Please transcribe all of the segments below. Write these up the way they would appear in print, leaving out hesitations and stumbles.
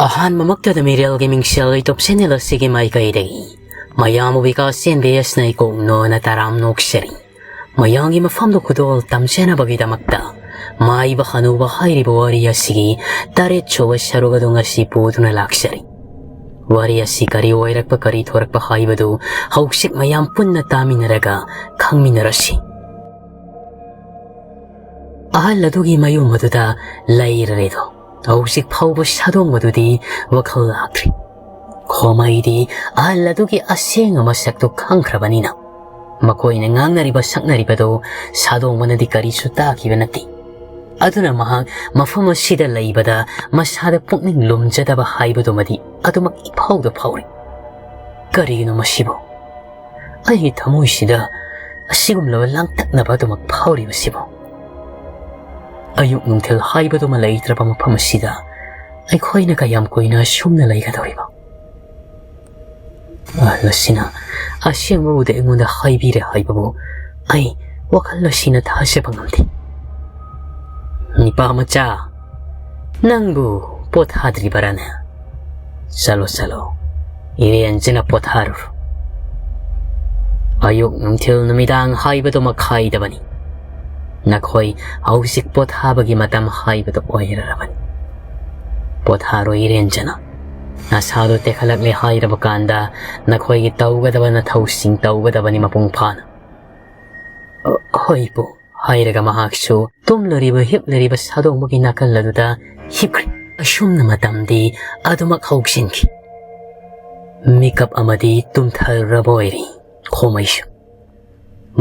ꯑꯍꯥꯟꯕꯃꯛꯇꯗ ꯃꯤꯔꯦꯜꯒꯤ ꯃꯤꯡꯁꯦꯜ ꯏꯇꯣꯞ channel ꯑꯁꯤꯒꯤ ꯃꯥꯏꯀꯩꯗꯒꯤ ꯃꯌꯥꯝꯕꯨ ꯕꯤꯀꯥꯁ ꯆꯦꯟꯕꯤꯑꯁꯅ ꯏꯀꯣꯛꯅꯣꯅ ꯇꯔꯥꯝ ꯅꯣꯛꯆꯔꯤ꯫ ꯃꯌꯥꯝꯒꯤ ꯃꯐꯝꯗ ꯈꯨꯗꯣꯜ ꯇꯝꯖꯅꯕꯒꯤꯗꯃꯛꯇ ꯃꯥꯏꯕ ꯍꯅꯨꯕ ꯍꯥꯏꯔꯤꯕ ꯋꯥꯔꯤ ꯑꯁꯤꯒꯤ 8ꯁꯨꯕ ꯁꯔꯨꯛ ꯑꯗꯨ ꯉꯁꯤ ꯄꯨꯗꯨꯅ ꯂꯥꯛꯆꯔꯤ꯫ ꯋꯥꯔꯤ ꯑꯁꯤ ꯀꯔꯤ ꯑꯣꯏꯔꯛꯄ ꯀꯔꯤ ꯊꯣꯔꯛꯄ ꯍꯥꯏꯕꯗꯨ ꯍꯧꯖꯤꯛ ꯃꯌꯥꯝ ꯄꯨꯟꯅ ꯇꯥꯃꯤꯟꯅꯔꯒ ꯈꯪꯃꯤꯟꯅꯔꯁꯤ꯫ ꯑꯍꯜ ꯑꯗꯨꯒꯤ ꯃꯌꯨꯝ ꯑꯗꯨꯗ ꯂꯩꯔꯔꯦꯗꯣ ꯍꯧꯖꯤꯛ ꯐꯥꯎꯕ ꯁꯥꯗꯣꯡ ꯑꯗꯨꯗꯤ ꯋꯥꯈꯜ ꯂꯥꯛꯇ꯭ꯔꯤ꯫ ꯈꯣꯃꯩꯗꯤ ꯑꯍꯜ ꯑꯗꯨꯒꯤ ꯑꯁꯦꯡꯕ ꯃꯁꯛꯇꯨ ꯈꯪꯈ꯭ꯔꯕꯅꯤꯅ ꯃꯈꯣꯏꯅ ꯉꯥꯡꯅꯔꯤꯕ ꯁꯛꯅꯔꯤꯕꯗꯨ ꯁꯥꯗꯣꯡꯕꯅꯗꯤ ꯀꯔꯤꯁꯨ ꯇꯥꯈꯤꯕ ꯅꯠꯇꯦ꯫ ꯑꯗꯨꯅ ꯃꯍꯥꯛ ꯃꯐꯝ ꯑꯁꯤꯗ ꯂꯩꯕꯗ ꯃꯁꯥꯗ ꯄꯨꯛꯅꯤꯡ ꯂꯨꯝꯖꯗꯕ ꯍꯥꯏꯕꯗꯨꯃꯗꯤ ꯑꯗꯨꯃꯛ ꯏꯐꯥꯎꯗ ꯐꯥꯎꯔꯤ꯫ ꯀꯔꯤꯒꯤꯅꯣ ꯃꯁꯤꯕꯨ? ꯑꯩꯒꯤ ꯊꯃꯣꯏꯁꯤꯗ ꯑꯁꯤꯒꯨꯝꯂꯕ ꯂꯥꯡꯇꯛꯅꯕ ꯑꯗꯨꯃꯛ ꯐꯥꯎꯔꯤꯕꯁꯤꯕꯨ? ꯑꯌꯨꯛ ꯅꯨꯡꯊꯤꯜ ꯍꯥꯏꯕꯗꯨꯃ ꯂꯩꯇ꯭ꯔꯕ ꯃꯐꯝ ꯑꯁꯤꯗ ꯑꯩꯈꯣꯏꯅ ꯀꯌꯥꯝ ꯀꯨꯏꯅ ꯑꯁꯨꯝꯅ ꯂꯩꯒꯗꯧꯔꯤꯕ? ꯑꯍꯜ ꯑꯁꯤꯅ ꯑꯁꯦꯡꯕꯕꯨꯗꯤ ꯑꯩꯉꯣꯟꯗ ꯍꯥꯏꯕꯤꯔꯦ ꯍꯥꯏꯕꯕꯨ ꯑꯩ ꯋꯥꯈꯜ ꯑꯁꯤꯅ ꯊꯥꯖꯕ ꯉꯝꯗꯦ꯫ ꯅꯤꯄꯥ ꯃꯆꯥ, ꯅꯪꯕꯨ ꯄꯣꯊꯥꯗ꯭ꯔꯤꯕꯔꯥꯅꯦ? ꯆꯠꯂꯣ ꯆꯠꯂꯣ, ꯏꯔꯦꯟꯖꯅ ꯄꯣꯊꯥꯔꯨꯔꯣ꯫ ꯑꯌꯨꯛ ꯅꯨꯡꯊꯤꯜ ꯅꯨꯃꯤꯗꯥꯡ ꯍꯥꯏꯕꯗꯨꯃꯛ ꯈꯥꯏꯗꯕꯅꯤ꯫ ꯅꯈꯣꯏ ꯍꯧꯖꯤꯛ ꯄꯣꯊꯥꯕꯒꯤ ꯃꯇꯝ ꯍꯥꯏꯕꯗꯨ ꯑꯣꯏꯔꯔꯕꯅꯤ꯫ ꯄꯣꯊꯥꯔꯣ ꯏꯔꯦꯟꯖꯅ꯫ ꯅꯁꯥꯗꯨ ꯇꯦꯛꯈꯠꯂꯛꯂꯦ ꯍꯥꯏꯔꯕ ꯀꯥꯟꯗ ꯅꯈꯣꯏꯒꯤ ꯇꯧꯒꯗꯕ ꯅꯊꯧꯁꯤꯡ ꯇꯧꯒꯗꯕꯅꯤ ꯃꯄꯨꯡ ꯐꯥꯅ꯫ ꯍꯣꯏ ꯄꯨ ꯍꯥꯏꯔꯒ ꯃꯍꯥꯛꯁꯨ ꯇꯨꯝꯂꯔꯤꯕ ꯍꯤꯞꯂꯔꯤꯕ ꯁꯥꯗꯣꯡꯕꯒꯤ ꯅꯥꯀꯜ ꯑꯗꯨꯗ ꯍꯤꯞꯈ꯭ꯔꯦ꯫ ꯑꯁꯨꯝꯅ ꯃꯇꯝꯗꯤ ꯑꯗꯨꯃꯛ ꯍꯧꯈꯤꯟꯈꯤ꯫ ꯃꯤꯀꯞ ꯑꯃꯗꯤ ꯇꯨꯝꯊꯔꯕ ꯑꯣꯏꯔꯤ ꯈꯣꯃꯩꯁꯨ꯫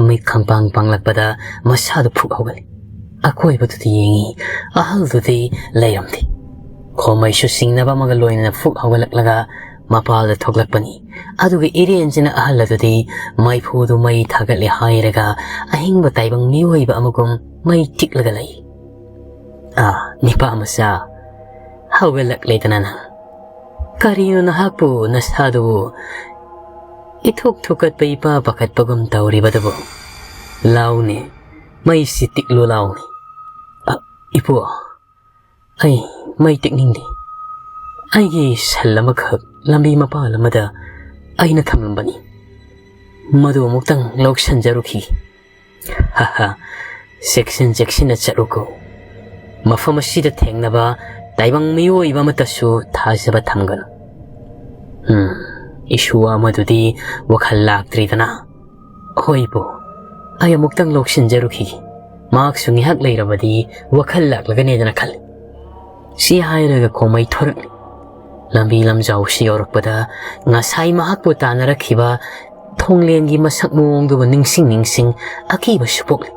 ꯃꯤꯠ ꯈꯪꯄꯥꯡ ꯄꯥꯡꯂꯛꯄꯗ ꯃꯁꯥꯗꯨ ꯐꯨꯛ ꯍꯧꯒꯠꯂꯤ꯫ ꯑꯀꯣꯏꯕꯗꯨꯗ ꯌꯦꯡꯉꯤ, ꯑꯍꯜꯗꯨꯗꯤ ꯂꯩꯔꯝꯗꯦ꯫ ꯈꯣꯃꯩꯁꯨ ꯆꯤꯡꯅꯕ ꯑꯃꯒ ꯂꯣꯏꯅꯅ ꯐꯨꯛ ꯍꯧꯒꯠꯂꯛꯂꯒ ꯃꯄꯥꯜꯗ ꯊꯣꯛꯂꯛꯄꯅꯤ꯫ ꯑꯗꯨꯒ ꯏꯔꯦꯟꯖꯅ ꯑꯍꯜ ꯑꯗꯨꯗꯤ ꯃꯩꯐꯨꯗꯨ ꯃꯩ ꯊꯥꯒꯠꯂꯦ ꯍꯥꯏꯔꯒ ꯑꯍꯤꯡꯕ ꯇꯥꯏꯕꯪ ꯃꯤꯑꯣꯏꯕ ꯑꯃꯒꯨꯝ ꯃꯩ ꯇꯤꯛꯂꯒ ꯂꯩ꯫ ꯅꯤꯄꯥ ꯃꯆꯥ, ꯍꯧꯒꯠꯂꯛꯂꯦꯗꯅ ꯅꯪ꯫ ꯀꯔꯤꯅꯣ ꯅꯍꯥꯛꯄꯨ ꯅꯁꯥꯗꯨꯕꯨ ꯏꯊꯨꯛ ꯊꯨꯛꯀꯠꯄ ꯏꯄꯥ ꯄꯥꯈꯠꯄꯒꯨꯝ ꯇꯧꯔꯤꯕꯗꯨꯕꯨ? ꯂꯥꯎꯅꯦ, ꯃꯩꯁꯤ ꯇꯤꯛꯂꯨ ꯂꯥꯎꯅꯦ꯫ ꯏꯄꯨ, ꯑꯩ ꯃꯩ ꯇꯤꯛꯅꯤꯡꯗꯦ꯫ ꯑꯩꯒꯤ ꯁꯜ ꯑꯃꯈꯛ ꯂꯝꯕꯤ ꯃꯄꯥꯜ ꯑꯃꯗ ꯑꯩꯅ ꯊꯝꯂꯝꯕꯅꯤ, ꯃꯗꯨ ꯑꯃꯨꯛꯇꯪ ꯂꯧꯁꯟꯖꯔꯨꯈꯤ꯫ ꯆꯦꯛꯁꯤꯟꯅ ꯆꯠꯂꯨꯀꯣ꯫ ꯃꯐꯝ ꯑꯁꯤꯗ ꯊꯦꯡꯅꯕ ꯇꯥꯏꯕꯪ ꯃꯤꯑꯣꯏꯕ ꯑꯃꯠꯇꯁꯨ ꯊꯥꯖꯕ ꯊꯝꯒꯅꯨ꯫ ꯏꯁꯨ ꯑꯃꯗꯨꯗꯤ ꯋꯥꯈꯜ ꯂꯥꯛꯇ꯭ꯔꯤꯗꯅ? ꯍꯣꯏ ꯄꯨ, ꯑꯩ ꯑꯃꯨꯛꯇꯪ ꯂꯧꯁꯤꯟꯖꯔꯨꯈꯤꯒꯦ꯫ ꯃꯍꯥꯛꯁꯨ ꯉꯥꯏꯍꯥꯛ ꯂꯩꯔꯕꯗꯤ ꯋꯥꯈꯜ ꯂꯥꯛꯂꯒꯅꯦꯗꯅ ꯈꯜꯂꯤ꯫ ꯁꯤ ꯍꯥꯏꯔꯒ ꯈꯣꯃꯩ ꯊꯣꯔꯛꯂꯤ꯫ ꯂꯝꯕꯤ ꯂꯝꯖꯥꯎꯁꯤ ꯌꯧꯔꯛꯄꯗ ꯉꯁꯥꯏ ꯃꯍꯥꯛꯄꯨ ꯇꯥꯟꯅꯔꯛꯈꯤꯕ ꯊꯣꯡꯂꯦꯟꯒꯤ ꯃꯁꯛ ꯃꯑꯣꯡꯗꯨꯕꯨ ꯅꯤꯡꯁꯤꯡ ꯑꯀꯤꯕꯁꯨ ꯄꯣꯛꯂꯤ꯫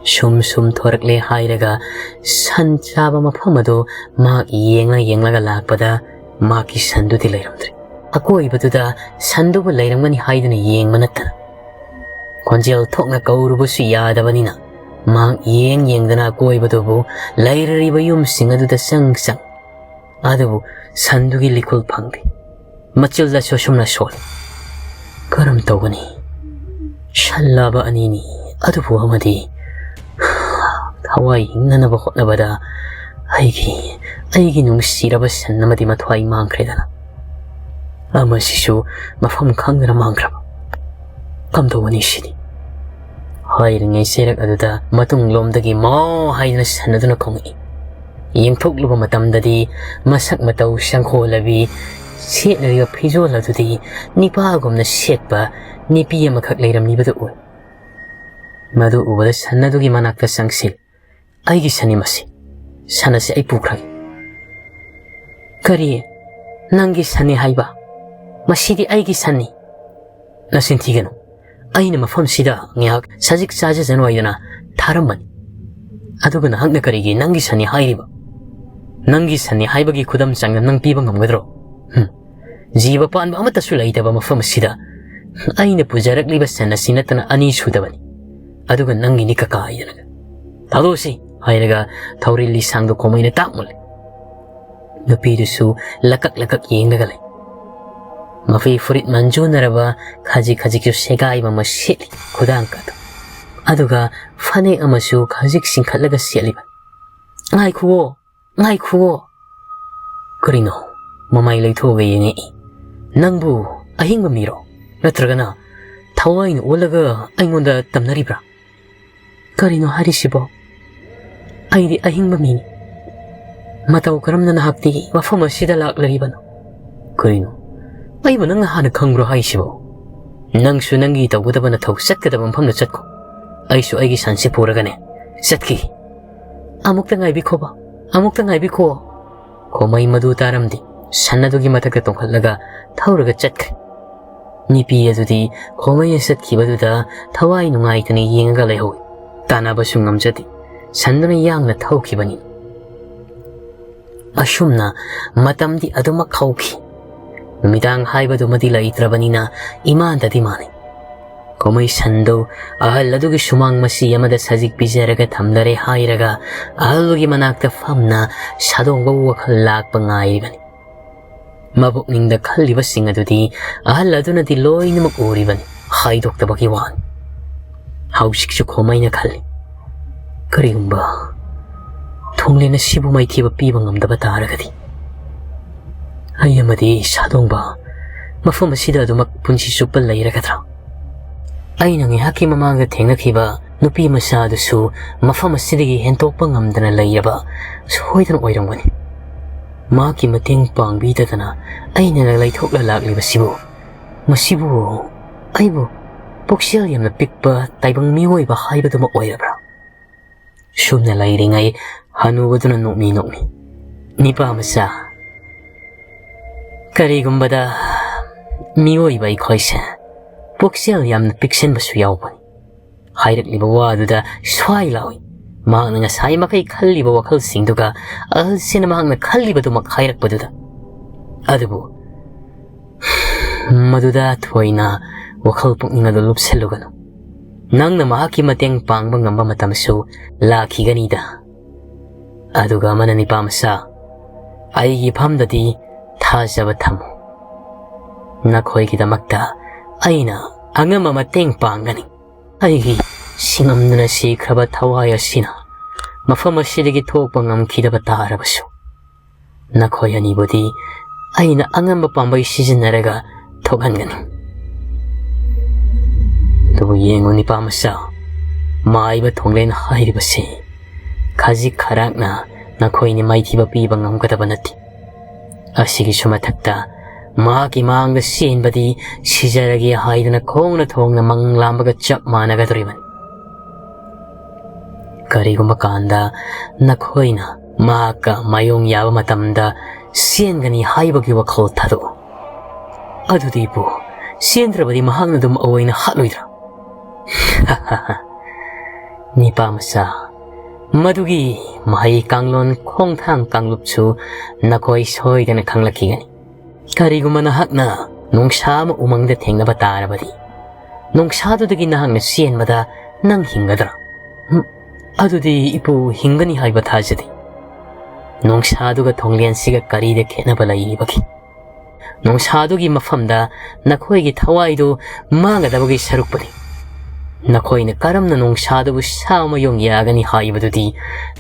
ꯁꯨꯝ ꯊꯣꯔꯛꯂꯦ ꯍꯥꯏꯔꯒ ꯁꯟ ꯆꯥꯕ ꯃꯐꯝ ꯑꯗꯨ ꯃꯍꯥꯛ ꯌꯦꯡꯂꯒ ꯂꯥꯛꯄꯗ ꯃꯍꯥꯛꯀꯤ ꯁꯟꯗꯨꯗꯤ ꯂꯩꯔꯝꯗ꯭ꯔꯦ꯫ ꯑꯀꯣꯏꯕꯗꯨꯗ ꯁꯟꯗꯨꯕꯨ ꯂꯩꯔꯝꯒꯅꯤ ꯍꯥꯏꯗꯨꯅ ꯌꯦꯡꯕ ꯅꯠꯇꯅ ꯈꯣꯟꯖꯦꯜ ꯊꯣꯛꯅ ꯀꯧꯔꯨꯕꯁꯨ ꯌꯥꯗꯕꯅꯤꯅ ꯃꯍꯥꯛ ꯌꯦꯡꯗꯅ ꯑꯀꯣꯏꯕꯗꯨꯕꯨ ꯂꯩꯔꯤꯕ ꯌꯨꯝꯁꯤꯡ ꯑꯗꯨꯗ ꯆꯪ ꯑꯗꯨꯕꯨ ꯁꯟꯗꯨꯒꯤ ꯂꯤꯈꯨꯜ ꯐꯪꯗꯦ꯫ ꯃꯆꯤꯜꯗꯁꯨ ꯑꯁꯨꯝꯅ ꯁꯣꯜꯂꯤ꯫ ꯀꯔꯝ ꯇꯧꯒꯅꯤ? ꯁꯟ ꯂꯥꯕ ꯑꯅꯤꯅꯤ, ꯑꯗꯨꯕꯨ ꯑꯃꯗꯤ ꯊꯋꯥꯏ ꯍꯤꯡꯅꯅꯕ ꯍꯣꯠꯅꯕꯗ ꯑꯩꯒꯤ ꯅꯨꯡꯁꯤꯔꯕ ꯁꯟ ꯑꯃꯗꯤ ꯃꯊ꯭ꯋꯥꯏ ꯃꯥꯡꯈ꯭ꯔꯦꯗꯅ꯫ ꯑꯃꯁꯤꯁꯨ ꯃꯐꯝ ꯈꯪꯗꯅ ꯃꯥꯡꯈ꯭ꯔꯕ꯫ ꯀꯝꯗꯧꯒꯅꯤ ꯁꯤꯗꯤ? ꯍꯥꯏꯔꯤꯉꯩ ꯆꯩꯔꯛ ꯑꯗꯨꯗ ꯃꯇꯨꯡꯂꯣꯝꯗꯒꯤ ꯃꯥꯎ ꯍꯥꯏꯗꯨꯅ ꯁꯟ ꯑꯗꯨꯅ ꯈꯣꯡꯉꯛꯏ꯫ ꯌꯦꯡꯊꯣꯛꯂꯨꯕ ꯃꯇꯝꯗꯗꯤ ꯃꯁꯛ ꯃꯇꯧ ꯁꯪꯈꯣꯜꯂꯕꯤ ꯁꯦꯠꯂꯤꯕ ꯐꯤꯖꯣꯜ ꯑꯗꯨꯗꯤ ꯅꯤꯄꯥꯒꯨꯝꯅ ꯁꯦꯠꯄ ꯅꯤꯄꯤ ꯑꯃꯈꯛ ꯂꯩꯔꯝꯂꯤꯕꯗꯨ ꯎꯏ꯫ ꯃꯗꯨ ꯎꯕꯗ ꯁꯟ ꯑꯗꯨꯒꯤ ꯃꯅꯥꯛꯇ ꯆꯪꯁꯤꯜꯂꯤ꯫ ꯑꯩꯒꯤ ꯁꯟꯅꯤ ꯃꯁꯤ꯫ ꯁꯟ ꯑꯁꯤ ꯑꯩ ꯄꯨꯈ꯭ꯔꯒꯦ꯫ ꯀꯔꯤ? ꯅꯪꯒꯤ ꯁꯟꯅꯤ ꯍꯥꯏꯕ? ꯃꯁꯤꯗꯤ ꯑꯩꯒꯤ ꯁꯟꯅꯤ꯫ ꯅꯆꯤꯟ ꯊꯤꯒꯅꯨ꯫ ꯑꯩꯅ ꯃꯐꯝꯁꯤꯗ ꯉꯥꯏꯍꯥꯛ ꯁꯖꯤꯛ ꯆꯥꯖꯁꯅꯨ ꯍꯥꯏꯗꯨꯅ ꯊꯥꯔꯝꯕꯅꯤ꯫ ꯑꯗꯨꯒ ꯅꯍꯥꯛꯅ ꯀꯔꯤꯒꯤ ꯅꯪꯒꯤ ꯁꯟꯅꯤ ꯍꯥꯏꯔꯤꯕ? ꯅꯪꯒꯤ ꯁꯟꯅꯤ ꯍꯥꯏꯕꯒꯤ ꯈꯨꯗꯝ ꯆꯥꯡꯗꯝ ꯅꯪ ꯄꯤꯕ ꯉꯝꯒꯗ꯭ꯔꯣ? ꯖꯤꯕ ꯄꯥꯟꯕ ꯑꯃꯠꯇꯁꯨ ꯂꯩꯇꯕ ꯃꯐꯝ ꯑꯁꯤꯗ ꯑꯩꯅ ꯄꯨꯖꯔꯛꯂꯤꯕ ꯁꯟ ꯑꯁꯤ ꯅꯠꯇꯅ ꯑꯅꯤ ꯁꯨꯗꯕꯅꯤ꯫ ꯑꯗꯨꯒ ꯅꯪꯒꯤꯅꯤ ꯀꯀꯥ ꯍꯥꯏꯗꯅ ꯊꯥꯗꯣꯛꯁꯤ ꯍꯥꯏꯔꯒ ꯊꯧꯔꯤ ꯂꯤꯁꯥꯡꯗꯣ ꯈꯣꯃꯩꯅ ꯇꯥꯛꯃꯨꯜꯂꯤ꯫ ꯅꯨꯄꯤꯗꯨꯁꯨ ꯂꯀꯛ ꯌꯦꯡꯂꯒ ꯂꯩ꯫ ꯃꯐꯤ ꯐꯨꯔꯤꯠ ꯃꯟꯖꯨꯅꯔꯕ ꯈꯖꯤꯛꯁꯨ ꯁꯦꯒꯥꯏꯕ ꯑꯃ ꯁꯦꯠꯂꯤ ꯈꯨꯗꯥꯡꯀꯗꯨ꯫ ꯑꯗꯨꯒ ꯐꯅꯦꯛ ꯑꯃꯁꯨ ꯈꯖꯤꯛ ꯆꯤꯡꯈꯠꯂꯒ ꯁꯦꯠꯂꯤꯕ꯫ ꯉꯥꯏꯈꯨꯋꯣ! Karino, mamay laythoga yengi. Nangbu ahingba miro. Natragana, tawain olaga aingonda tamnaribra. Karino harisibo. Aidi ahingba mini. Mataw karamna nahakti mafam asida laklaribano. Karino, ayba nang hana khangro haisibo. Nangsu nangi tawgudaba na thaw satkadaba mafamna satko. Aisu aigi sansi puragane. Satki. Amukta ngaibiko ba? Amukta ngaibiko. Komay madu taramdi. Sanadugi matagka tongkalaga thawraga chatkre. Nipi adudi komay satkibaduda thawai nungaitani yengaga layhawi. Tanabasu ngamjadi. Sanduna yangna thawkibani. Asumna matamdi adumak khawki. Numidang haibadumadi laitrabanina imandadi mani. Komay sando ahal adugi sumang masi yamada sajik bijaraga thamdare hairaga ahalugi manakta famna sadongba wakal lakpa ngairibani. Mabukningda khalibasing adudi ahal adunadi loinamak uribani haidoktabagi wan. Hausiksu komay na khali. Karigumba thonglena sibu maithiba piba ngamdaba taragadi. Ayamadi sadongba mafam asida adumak punsi supal lairagadra. Aina ngihaki mamanga thengnakiba nupi masadusu mafam asidagi hentokpa ngamdana lairaba soidan oirangwani. Maki mateng pangbidadana aina naglaithokla lakliba sibu. Masibu aibu puksel yamna pikpa taibang miwoiba haibaduma oirabra. Sumna lairingai hanubaduna nokmi. Nipa masa karigumbada miwoiba ikhoise puksel yamna piksenbasu yaubani. Hairakliba waduda swai lawi. Mahakna ngasay makai khalliba wakhalsingduga ahalsina mahakna khallibadumak hairakbaduda. Adubu maduda thuaina wakhal pukningadu lupselugano. Nangna mahaki mateng pangba ngamba matamsu lakhiganida. Aduga manani pamasa aigi phamdadi thajaba thamu. Nakhoigidamakta aina angama mateng pangani. Aigi singamduna sikraba thawai asina mafam asidagi thokpa ngamkhidaba tarabasu. Nakhoi anibudi aina angamba pambai sizinaraga thokhangani. Tubu yengu nipa masa maiba thonglen hairibasi khaji kharakna nakhoi ni maithiba piba ngamgadaba nati. Asigi sumathakta maki mangda senbadi sijaragi haidana khongna thongna manglambaga chap managadoribani. Karigumba kanda nakhoina maka mayong yaba matamda sengani haibagi wakhol thado. Adudibu sendrabadi mahangna dum awaina hatloidra. Nipa masa madugi mahai kanglon khongthang kanglupchu nakhoi soidana khanglakigani. Karigumba nahakna nungsa ma umangda thengnaba tarabadi nungsadudagi nahakna senbada nang hingadra. Adudi ipu hingani haiba thajadi. Nungsaduga thonglensiga karida khenaba laibaki. Nungsadugi mafamda nakhoigi thawaidu mangadabagi sarukpani. Nakhoina karamna nungsadubu sama yong yagani haibadudi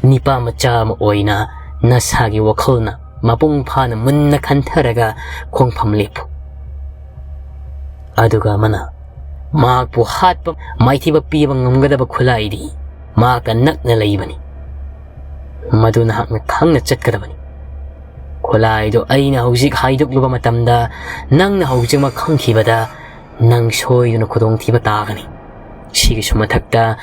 nipa macha ma oina nasagi wakhalna mapung phana munna khantaraga khongpham lepu. Aduga mana makpu hatpa maithiba piba ngamgadaba khulaidi maka nakna laibani. Maduna hakna khangna chatkadabani. Khulaido aina haujik haidukluba matamda nangna haujikma khangkhibada nang soiduna khudongthiba tagani. Sigi sumathakta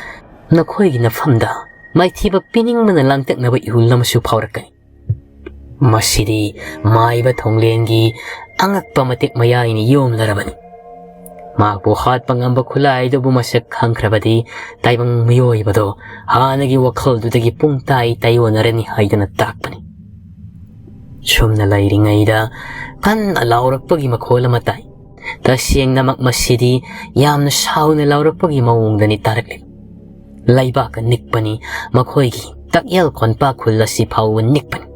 nakhoigi nafamda maithiba piningmana langtaknaba ihulnamasu phaurakani. Masidi maiba thonglengi angakpa matik mayaini yomlarabani. Makpu hatpa ngamba khulaidobu masak khangkrabadi taibang miyoibado hanagi wakaldudagi pungtai tayonarani haidana takpani. Sumna lairingaida kan alaurakpagi makhola matai. Tasiyang namak masidi yamna sauna laurakpagi mawungdani tarakli. Laibaka nikpani makhoigi takyal konpa khulasi phawan nikpani.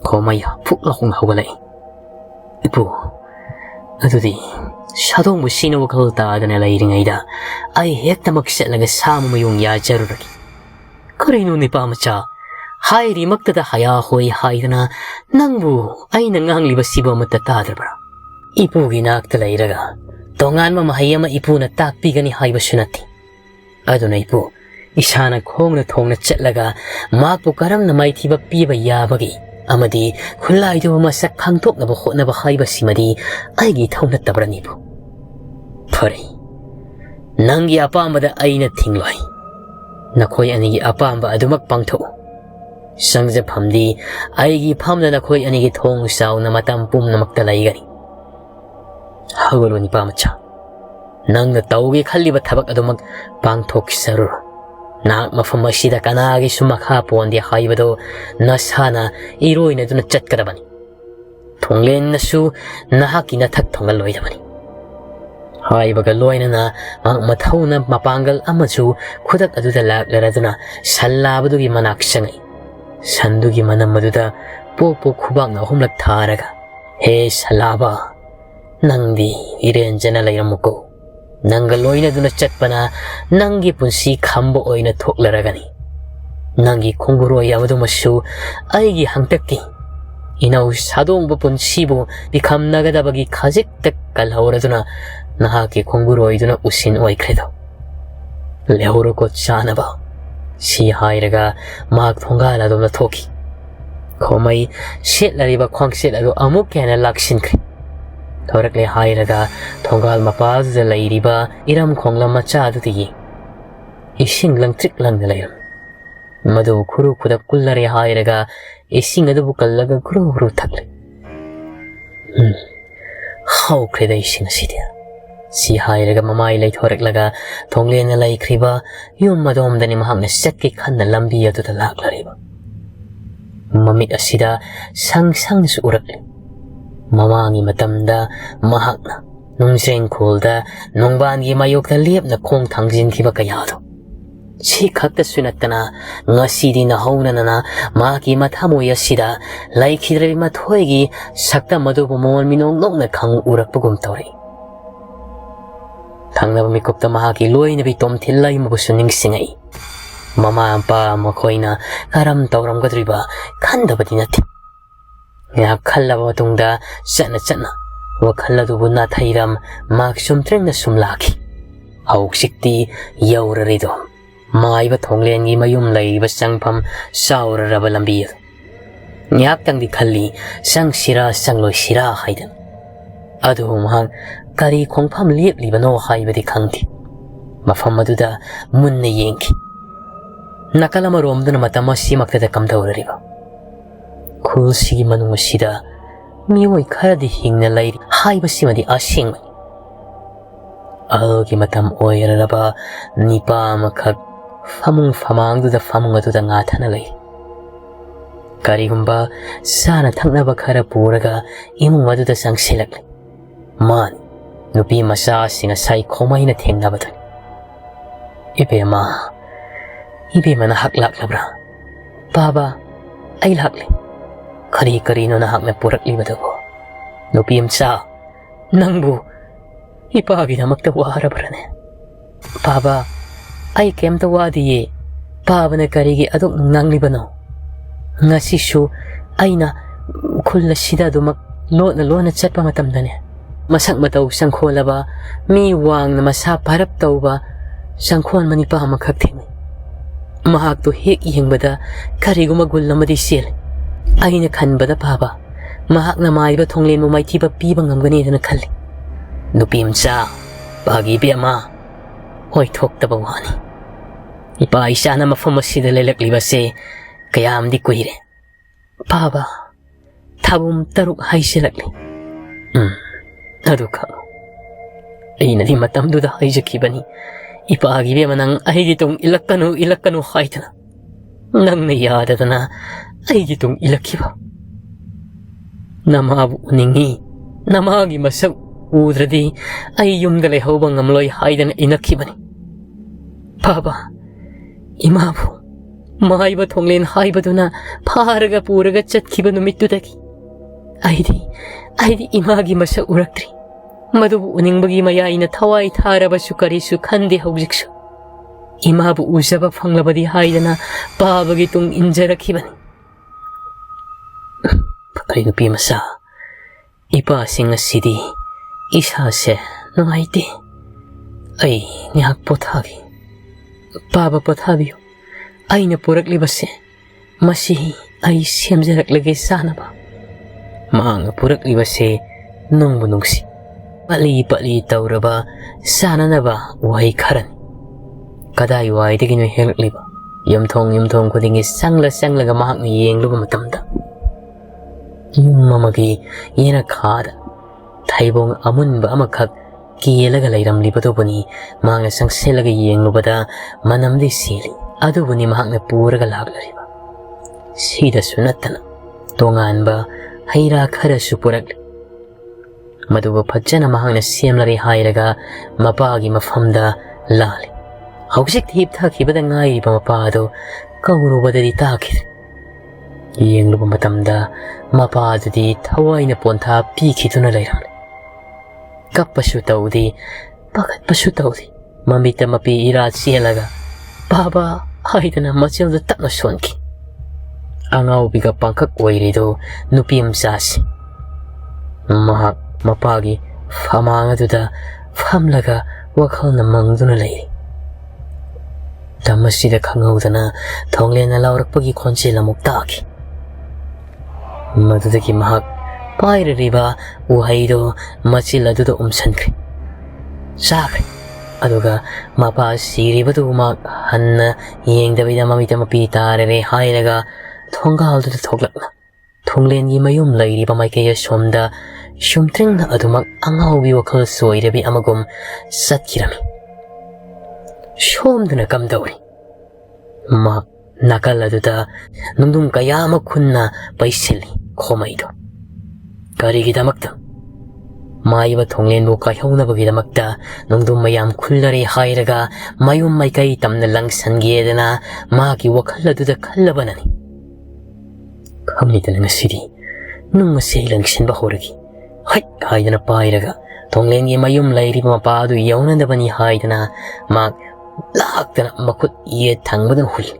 Komaya puklakong hawalay. Ipu adudi sadongbu sino wakal taadana lairingaida ay hekta magsalaga sama mayong yajaruragi. Karino ni pamacha 하이리막다다 하야호이 하이드나 낭부 아이나 ngangliba sibo amata tadrabra. Ipugi nakta leiraga tonganma mahai ama ipuna takpigani haibasu nati. Aduna ipu isana khongna thongna chatlaga makpu karamna maithiba piba yabagi amadi khulaidu masak khangthoknaba hotnaba haibasimadi aigi thongna tabrani bu. Phari nangi apambada aina thingloi. Nakhoi anigi apamba adumak pangtho. Sangja phamdi aigi phamda nakhoi anigi thong sauna matam pumna makta laigani. Hagolo ni pamacha. Nangna taugi khalliba thabak adumak pangthok sarur. Nak mafam asida kanagi sumakha pondi haibado nasana iroina duna chatkadabani. Thonglen nasu nahaki nathak thongal loidabani. Haibaga loina na mathauna mapangal amachu khudak aduda laklaraduna sallabadugi manak sangai. Sandugi manam maduda popo khubak na humlak tharaga. He salaba nangdi irenjana layramuko. Nanga loina duna chatpana nangi punsi khambo oina thoklaragani. Nangi khonguro yamadu masu aigi hangtakki. Inau sadongba punsibo bikhamnagadabagi khajik tak kalhauraduna nahaki khonguro iduna usin oikredo. Lehoro ko chanaba. Si hairaga mak thongala dona thoki. Khomai setlariba khwangset adu amuk kena lakshinkre. Thorakle hairaga thongal mapazda lairiba iram khonglam macha adutigi. Ising lang trik lang nalayram. Madu khuru khudak kullare hairaga ising adu bukallaga guru thakle. How kreda ising asidia. Si hairaga mamai lay thoraklaga thongle na lay kriba yum madom dani mahang na setki khanna lambi adu da laklariba. Mamit asida sang su urakle. Mamangi matamda mahakna nungseng khulda nongbangi mayokta lepna khong thangjin khiba kayado. Si khakta sunatana ngasidi na haunana maki mathamoy asida laikhidrabi mathoigi sakta madubu mon minong nokna khang urakpagum tawri. Thangnaba mikopta mahaki loina bi tom thillai mabusu ningsingai. Mama ampa makhoina karam tawramgadriba khandabadi nati. Ngak khallaba matungda chana wakhalladubu na thairam mak sumtrengna sumlaki. Hauksikti yaurarido. Maiba thonglengi mayum laiba sangpham sauraraba lambi. Ngak tangdi khalli sangsira sangloi sira haidan. Adu mahang kari khongpham lepliba no haibadi khangti. Mafam aduda munna yengki. Nakalama romduna matama simaktada kamdaurariba. Khulsigi manung asida mioi kharadi hingna lairi haibasimadi asingmani. Algi matam oiraraba nipa makhak famung famangduda famung aduda ngathana lairi. Karigumba sana thaknaba khara puraga imung aduda sangsilakli. Man nupi masa singa sai khomaina thengnabadani. Ibema na haklaklabra. Baba ay lakli. Kari no na hakna purakli badago. Nupi amsa nangbu ipagi na magtawarabrane. Baba ay kem tawadiye. Baba na karigi adok nung nanglibano. Nga sisu ay na kulla sida dumak lo na chatpa matamdane. Masak mataw sangkhola ba mi wang na masa parap taw ba sangkhon manipa makakting. Mahak to hik bada karigo magul na madisil. Ay na kanbada baba mahak na maiba thonglen mo may tiba pibang ngamgani na nakali. Nupim sa bagi biyama hoy thok tabawani. Ipa isa na mafamasida lalakli ba se kaya amdi kuhire. Baba tabum taruk hay silakli. Aduka ay na di matamduda ay jakibani. Ipagi biyama nang ay ditong ilakano haytana. Nang nayada na ay gitong ilakiba. Namabu uningi, namagi masak udradi ay yumdalay hawbang amloy haydan inakibani. Baba, imabu, mahayba thonglen hayba duna paraga puraga chatkiba numitudagi. Ay di imagi masak uraktri. Madubu uningbagi mayay na taway tarabasu karisu kandi hawjiksu. imabu usaba fanglabadi haidana pabagi tung injarakibani. Ay nupi masa, ipa sing asidi, isa se nangaiti. Ay ngihak pothagi, paba pothabiyo. Ay napurak libase, masi ay siyamjarak lagi sana ba. Maang purak libase, nung bunungsi. Pali tauraba, sana na ba wahay karan. Kaday wahay di ginoy helak liba. Yamtong kudingi sangla ga mahak na yeng lupa matamda. Yung mamagi yena kada. Taibong amun ba amakak kiyelaga layram liba to bani mga sang selaga yeng lupa da manamdi sili. Ado bani mahak na puraga lagla riba. Sida sunatana. Tongan ba hayra kara supurak. Maduba padjana mahak na siyamlari hayraga mapagi mafamda lali. Hausik tihip takibada ngay riba mapado kaurubada di takir. Iyeng lupa matamda mapado di taway na ponta pikito na layram. Kapasutaw di, bakit pasutaw di? Mamita mapiirat siyalaga. Baba, hayda na masyal da tak na sonki. Angaw biga pangkak wairido nupiyam sasi. Mahak mapagi famanga duda famlaga wakal na mangdo na layri. Damasida kangaw da na thonglen na laurak pagi konsi lamok taki. Madudagi mahak paira riba uhaydo machila duda umsankri. Sakri. Aduga mapa siriba tu mak hanna yeng dabida mamita mapitare re hayraga thonggal duda thoglakna. Thonglen gi mayum layriba maikaya somda shumtring na adumak angawi wakal soirabi amagum satkirami. Somduna kamdawri. Ma nakala duda nungdum kaya makunna paisili komaido. Karigidamakta. Maiba thonglen bu kahyawnabagidamagta nungdum mayam kullari hayraga mayum maikay tamna langsangiyedana maki wakala duda kallabanani. Kamnita na ngasidi nung masilang sinbahoragi. Hay haydana pairaga thonglen gi mayum layri mapadu yawnadabani haydana mak laktana makut iye thangbadan huli.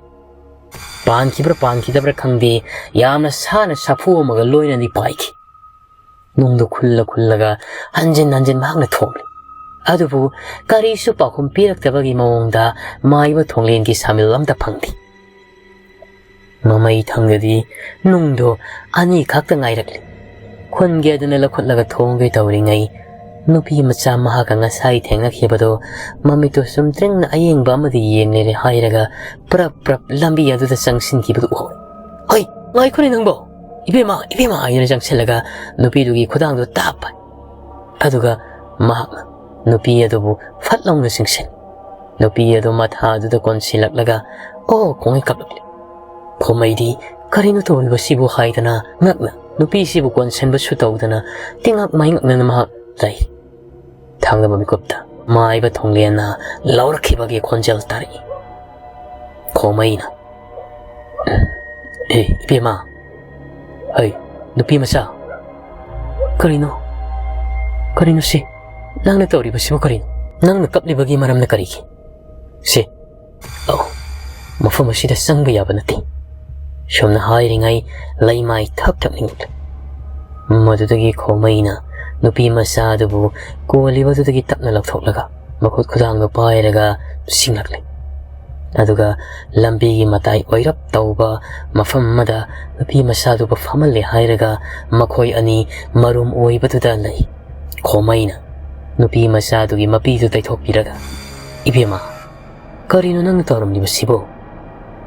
Pankidabra khangdi yamna sana sapu amaga loina di paiki. Nungdo kullaga hanjin mahakna thongli. Adubu karisu pakum piraktabagi maongda maiba thonglen gi samil lamda phangdi. Mamay thangdadi nungdo ani khakta ngairakli. Khunge aduna lakhotlaga thongge tawringay nupi macha mahaka ngasai thengnakibado mamito sumtreng na ayengba amadi yenglere hayraga prap lambi aduda sangsinkibado uhaw. Hoy, ngai khuni nangbo. Ibema ayana jangsellaga nupi dugi khudangdo tapay. Aduga mahakna nupi adubu fatlongna singsen. Nupi adu matha aduda konsilaklaga o kongi kaplakli. Komaydi karino tawriba sibu haydana ngakna nupi sibu konsenba sutawdana tingak mahingakna na mahak lay. Thangna mamikopta maiba thonglen na laurakibagi konjal tari. Komayna. Ibema. Ay, nupi masa. Karino si. Nang natawriba sibu karino. Nang nakaplibagi maram na kariki. Si. Oh, mafamasida sangbaya natin. Siyam na hiring ay laymay tak ningit. Madudagi komayna nupi masado bu kuwaliba dudagi tak na lagthoklaga makut kudang payraga singlakli. Aduga lambi matay oirap tauba mafamada nupi masado ba famali hayraga makoy ani marum oiba dudalay. Komayna nupi masado gi mapido tay thokpiraga. Ibema karino nang nataram di basibo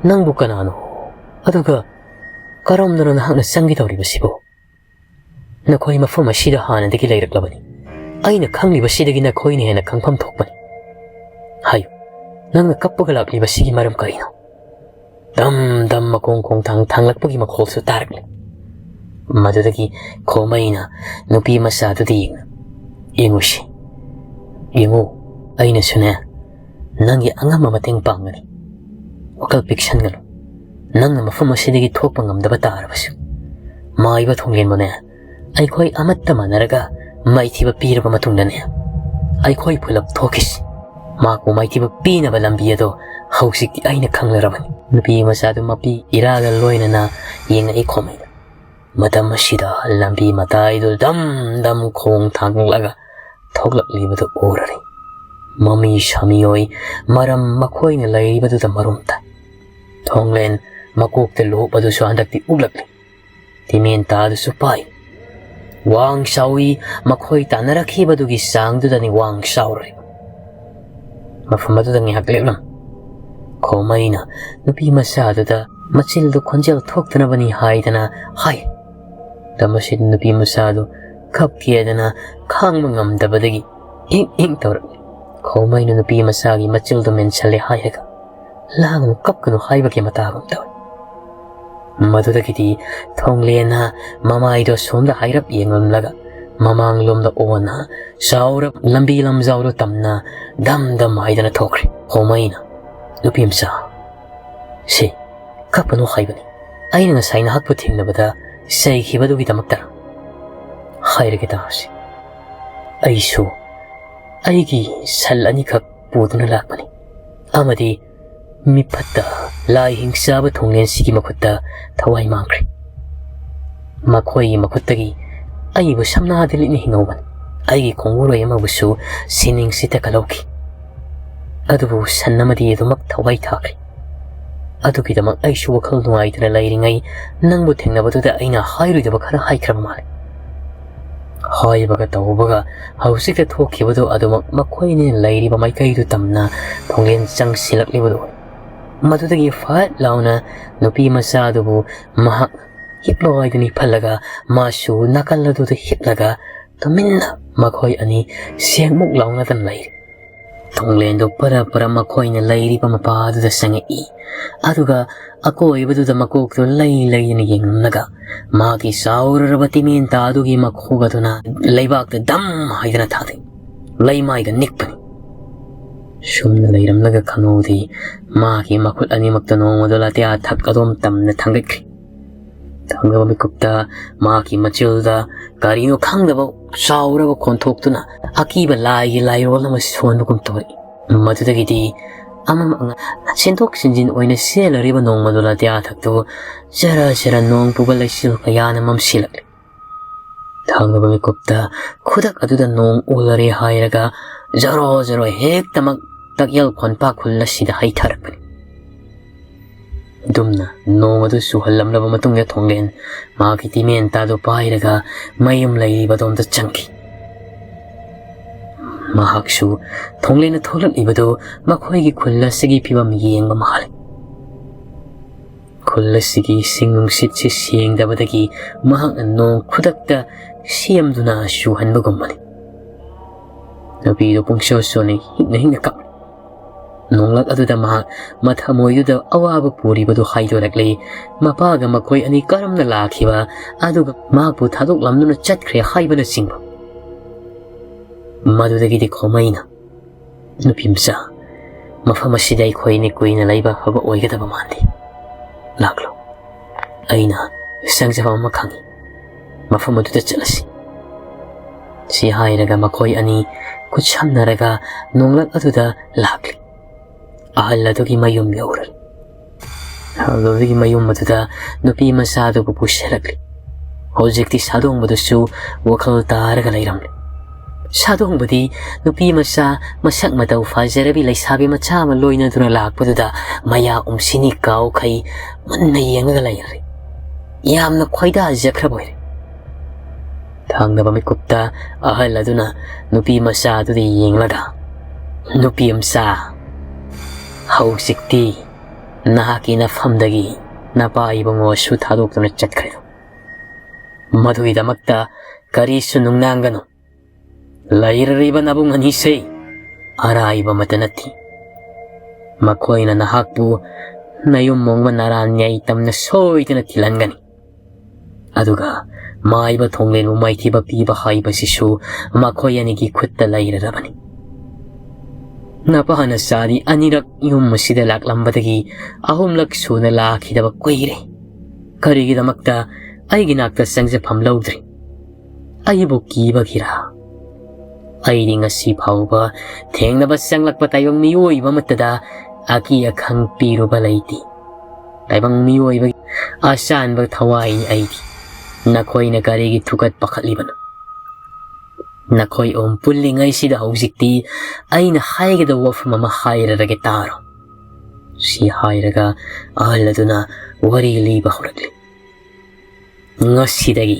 nang bukanano. Aduga karamdana na hangna sanggitawriba sibo. Nakoy mafam asida hanadagi layraklabani. Ay nakangliba sidagi nakoy na hena kangpam thokbani. Hayo, nang nakapagalagliba sige maram karino. Dam makongkong tanglakpagi makolso tarakli. Madudagi komay na nupi masado di yingna. Yingo si. Yingo ay nasuna nang anga mamating pangani. Wakal piksyan ngalo. Nang na mafam asidagi thokpangamdaba tarabasu. Maiba thonglen mo na Aikoy amat tamanaraga maitiba piraba matungdane. Aikoy pulap thokis. Mako maitiba pinaba lambiyado hꯧsikti aina khanglarabani nupi masadu mapi iraga loinana yenga I khomaida madam asida lambi matai dul dam dam khong thanglaga thoglaklibudu urari mami shamiyoi maram makhoina laibadu da marumta thonglen makokte lobadu su handakti uglakli timen tadu su pai wang shawi makhoi tanarakhibudu gi sangdu dani wang shawri mafamadu da ngihak leklam khomaina nupi masadu da machil du khonjel thoktanabani haidana hai damasid nupi masadu khapkiedana khangma ngamdabadagi ing tawrak khomaina nupi masagi machil du menchale hayaga langnu kapkanu haibaki matagam taw madudagiti thonglena mamaido somda hairap yengamlaga mamang lomda ona saurap lambi lamzauro tamna dam dam haidana thokri khomaina nupi msa si kapkanu haibani aina ngasai na hakpu thingnabada sei khibadugi tamaktara hairage tasi aisu aigi sal ani khak puduna lakmani amadi mipatta lai hingsaba thonglen sigi makutta thawai mangkri makhoi makuttagi aibu samna dilini hingauban aigi konguro yamabusu sining sita kalauki adubu sannamadi edumak thawai thakri adugidamak aisu wakhal nuaitana lairingai nangbu thengnabatuda aina hairuidaba khara haikraba male haibaga tawbaga hausikta thokkibadu adumak makhoine lairiba maikaidu tamna thonglen chang silaklibudu madudagi fat launa nupi masadubu mahak hiploidani phalaga masu nakalladuda hiplaga taminna makhoi ani siangmuk launa tan lairi thonglen do para makhoina lairi pa mapadu da sangi aduga akoibudu da makok to lai ni yengnaga magi saurabati min tadugi makhogaduna leibak da dam haidana thade leimai ga nikpani shumna leiramnaga khanodi magi makut ani makta nongmodola tia thakadom tamna thangikri thangaba mikupta magi machilda karino khangdaba sauraba khonthokuna akiba lai rol ma sonugum tori madudagidi amam sendok sinjin oina selariba nongmodola tia thakto jara nong puba laisil kayana mamsilakli thangaba mikupta khudak aduda nong ulari hairaga zaro hek tamak takyal khonpa khulla sida hai tharakpani dumna nomadu suhallamlaba matungya thonglen magi timen tado pairaga mayum laiba domda changki mahaksu thonglena tholat ibado makhoigi khulla sigi phibam yengba mahale khulla sigi singung sitsi siengdabadagi mahak nong khudakta siamduna shuhanba gommani nabi do pungsho soni hinga kap nonglak aduda mahak mathamoyuda awaba puribadu haidorakle mapaga makhoi ani karamna lakhiba aduga mapu thadok lamduna chatkhre haibana singba madudagidi khomaina nupimsa mafama sidai khoine koina laiba haba oigadaba mandi laklo aina sangjawa makhangi mafama duda chalasi si hairaga makhoi ani kuchamnaraga nonglak aduda lakli ahalladugi mayum yaural halladugi mayum maduda nupi masadugu pushalakli hojikti sadongbadusu wakhal taraga lairamli sadongbadi nupi masa masak matau fajarabi laisabi macha ma loina duna lakpaduda maya umsini kau khai manna yengaga lairi yamna khoida jakhraboire thangdaba mikupta ahalladuna nupi masadudi yenglaga nupi amsa hausikti nahaki nafamdagi napaibango su thadokduna chatkhredo maduidamakta karisu nungnangano lairariba nabung anise araiba matanati makhoina nahakpu nayum mongba naranyai tamna soitana tilangani aduga maiba thonglen umaithiba piba haiba sisu makhoyanigi khutta lairarabani napahana sari anirak yum masida laklambadagi ahumlak suna lakhidaba koire karigidamakta aiginakta sangje phamlaudri aibu kiba gira airi ngasi phauba thengnaba sanglakpa tayong miyoi ba matada aki akhang piruba laiti taibang miyoy asan ba thawai ni aidi nakhoi na karigi thukat pakhatliban nakhoi pullingai sida hojikti aina haigada wafam ama hairarage taro si hairaga ahaladuna wari liba horakli ngasidagi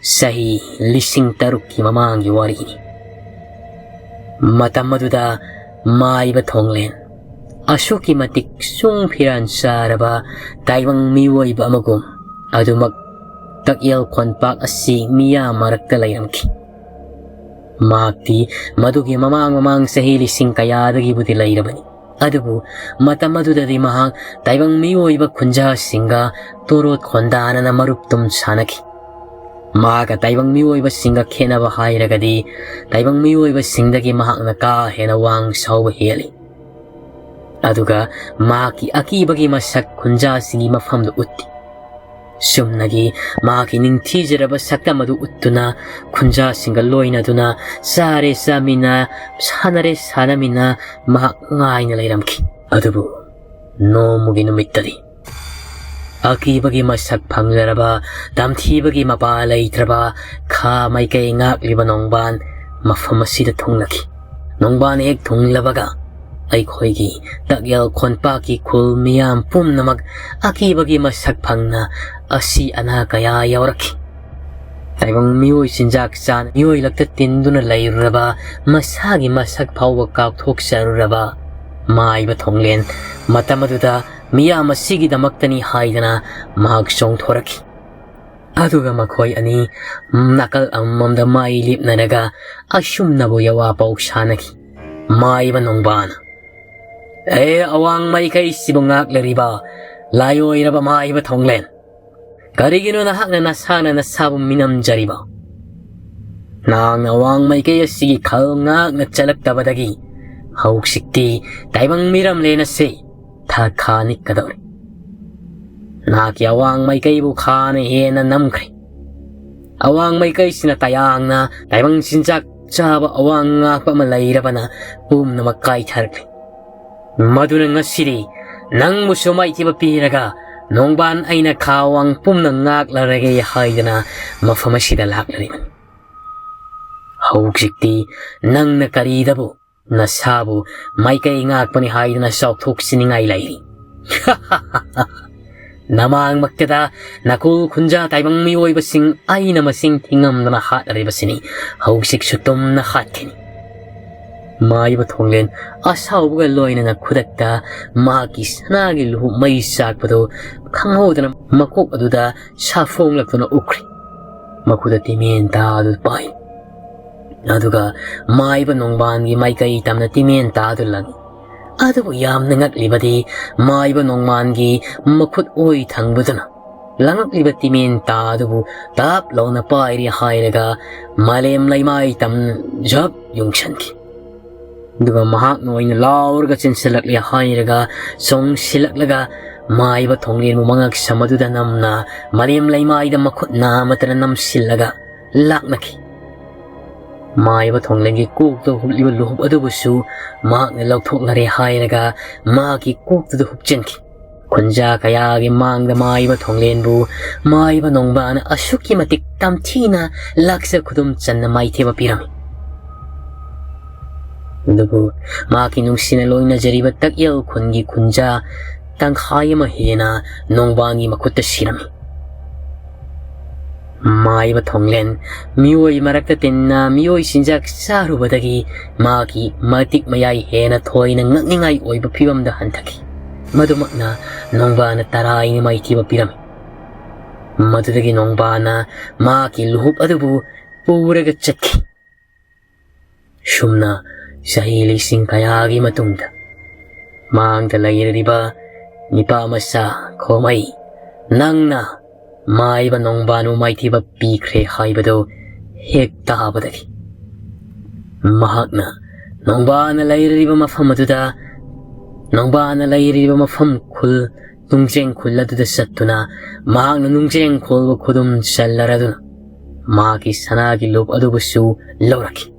sahi lising tarukki mamangi warini matam aduda maiba thonglen asuki matik sung phiran saraba taibang miwoiba amagum adumak takyal khonpak asi miya marakta layramki makti madugi mamang sahili sing kayadagi buti layrabani adubu matam adudadi mahang taibang miwoiba khunja singa torot khondana na maruptum sanaki maga taibang miwoiba singa khenaba hairagadi taibang miwoiba singdagi mahang naka hena wang sauba heli aduga maki akibagi masak khunja singi mafamdu utti sumnagi maki ningthijaraba sakta madu uttuna khunja singa loina duna sare samina sanare sanamina mahak ngaina lairamki adubu nomugi numittadi akibagi masak phanglaraba damthibagi mapa leitraba kha maikai ngakliba nongban mafam asida thonglaki nongban ek thonglabaga aikoigi tagyal khonpaki khul miyam pumnamag akibagi masak phangna asi ana kaya yauraki taibang miyoy sinjak san miyoy lakta tinduna layraba masagi masak phawba kakthoksaruraba maiba thonglen matamaduda miyam asigi damaktani haidana mahag songthoraki aduga makhoi ani nakal ammamda mai lipnanaga asumnabu yawa pauksanaki maiba nongbana awang mai kai sibungak lariba layo iraba maiba thonglen karigino na hakna nasana na sabum minam jariba nang awang mai kai asigi khalngak na chalak tabadagi hauksikti taibang miram lena se tha khanik kadawri naki awang mai kai bu khane hena namkhri awang mai kai sina tayang na taibang sinjak chaba awang ngak pa malairaba na na makai tharkli maduna ngasiri nang musumai tiba piraga nongban aina khawang pumna ngak larage haidana mafamasida laklariman hauksikti nang na karidabu nasabu maikai ngak pani haidana saukthok siningai lairi namang maktada nakul khunja taibang miyoy basing aina masing tingam na hatlari basini hauksik sutum na hatkini maiba thonglen asaubuga loina na khudakta maki sanagi luhu mai sakpado khanghodana makok aduda safong laktuna ukri makuda timen ta adu pai aduga maiba nongban gi maikai tamna timen ta adu lang adubu yam nangak libadi maiba nongman gi makut oi thangbudana langak liba timen ta adubu tap lona pairi hairaga malem laimai tam jab yungshanki duga mahak noina laurga chinsilakli hairaga song silaklaga maiba thonglen mangak samaduda namna malem laimai da makut na matana nam silaga laknaki maiba thonglen gi kuk to huliba luhub adubusu mahak na lauthok lare hairaga maki kuk to hupchenki khunja kaya gi mangda maiba thonglen bu maiba nongba na asuki matik tamthina laksa khudum channa maitheba pirami dubu maki nungsina loina jariba takyal khungi khunja tangkhai ma hena nongbangi makutta sirami maiba thonglen mioi marakta tinna mioi sinjak sarubadagi maki matik mayai hena thoina ngakningai oiba phibamda hanthaki madumakna nongbana tarai ni maithiba pirami madudagi nongbana maki luhub adubu puraga chatki shumna sahili sing kayagi matungda mang dalayiriba nipa masa komai nangna maiba nongbanu maithiba pikre haibado hek tabadagi mahakna nongbana layiriba mafam aduda nongbana layiriba mafam khul nungjeng khulladuda sattuna mahakna nungjeng khulba khudum sallaraduna maki sanagi lob adubusu lawraki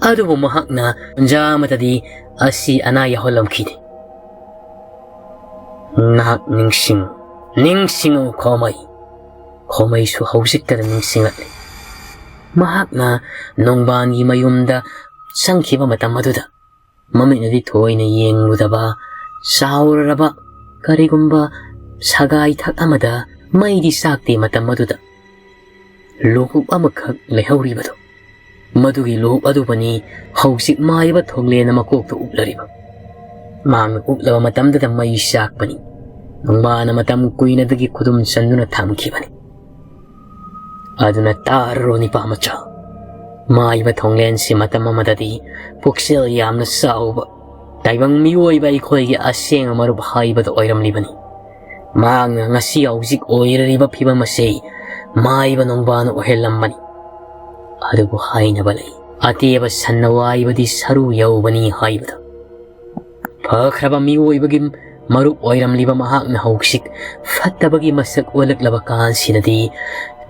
adubu mahakna jamatadi asi ana yaholam khide Ngahak ningsingu Khomaisu hausiktada ningsinglakli. Mahakna nongbangi mayumda sangkhiba matam aduda mamitnadi thoina yengludaba sauraraba karigumba sagai thak amada maidi sakte matam aduda lokup amakhak lehauribado madugi lokup adubani hausik maiba thonglena makokto uplariba mang uplaba matamda mai sakpani nongbana matam kuinadagi khudum sanduna thamkhibani aduna tarroni pamacha maiba thonglen si matam amadadi puksel yamna sauba taibang miyoiba ikhoigi aseng amaru haibada oiramlibani mang ngasi aujik oirariba phibam ase maiba nongbana ohelambani adubu haina balai ateba sannawai saru yaubani haibada phakraba miyoibagi marup oiramliba mahakna hausik fattabagi masak olaklaba kansinadi